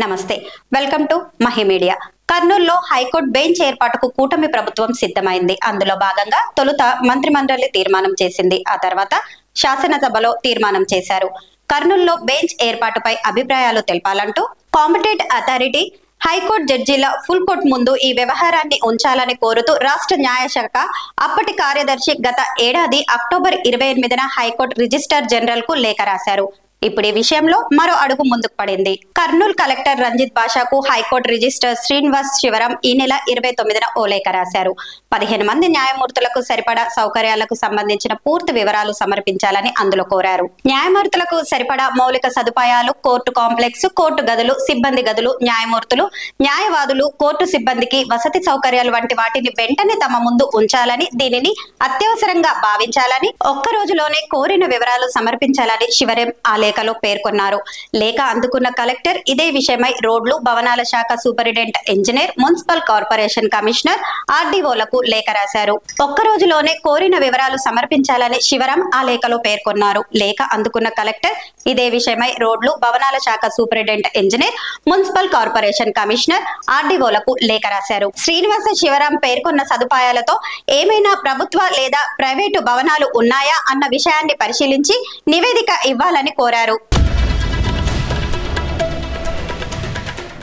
నమస్తే, welcome to Mahi media. కర్నూలులో high court bench ఏర్పాటుకు కూటమి ప్రభుత్వం సిద్ధమైంది. అందులో భాగంగా తొలుత మంత్రిమండలి తీర్మానం చేసింది. ఆ తర్వాత శాసనసభలో తీర్మానం చేశారు. కర్నూలులో బెంచ్ ఏర్పాటుపై అభిప్రాయాలు తెలపాలంటూ కాంపిటెంట్ అథారిటీ హైకోర్టు జడ్జీల ఫుల్ కోర్టు ముందు ఈ వ్యవహారాన్ని ఉంచాలని కోరుతూ రాష్ట్ర న్యాయశాఖ అప్పటి కార్యదర్శి గత ఏడాది అక్టోబర్ 28న హైకోర్టు రిజిస్ట్రార్ జనరల్ కు లేఖ రాశారు. ఇప్పుడు ఈ విషయంలో మరో అడుగు ముందుకు పడింది. కర్నూలు కలెక్టర్ రంజిత్ బాషాకు హైకోర్టు రిజిస్ట్రార్ శ్రీనివాస్ శివరాం ఈ నెల 29న ఓ లేఖ రాశారు. 15 మంది న్యాయమూర్తులకు సరిపడా సౌకర్యాలకు సంబంధించిన పూర్తి వివరాలు సమర్పించాలని అందులో కోరారు. న్యాయమూర్తులకు సరిపడా మౌలిక సదుపాయాలు, కోర్టు కాంప్లెక్స్, కోర్టు గదులు, సిబ్బంది గదులు, న్యాయమూర్తులు, న్యాయవాదులు, కోర్టు సిబ్బందికి వసతి సౌకర్యాలు వంటి వాటిని వెంటనే తమ ముందు ఉంచాలని, దీనిని అత్యవసరంగా భావించాలని, ఒక్క రోజులోనే కోరిన వివరాలు సమర్పించాలని శివరాం ఆ లేఖలో పేర్కొన్నారు. లేఖ అందుకున్న కలెక్టర్ ఇదే విషయమై రోడ్లు, భవనాల శాఖ superintendent engineer, municipal corporation commissioner, ఆర్డీఓలకు లేఖ రాశారు. ఒక్క రోజులోనే కోరిన వివరాలు సమర్పించాలని శివరాం ఆ లేఖలో పేర్కొన్నారు. లేఖ అందుకున్న కలెక్టర్ ఇదే విషయమై రోడ్లు, భవనాల శాఖ superintendent engineer, municipal corporation commissioner, ఆర్డీఓలకు లేఖ రాశారు. శ్రీనివాస శివరాం పేర్కొన్న సదుపాయాలతో ఏమైనా ప్రభుత్వ లేదా ప్రైవేటు భవనాలు ఉన్నాయా అన్న విషయాన్ని పరిశీలించి నివేదిక ఇవ్వాలని కోరారు.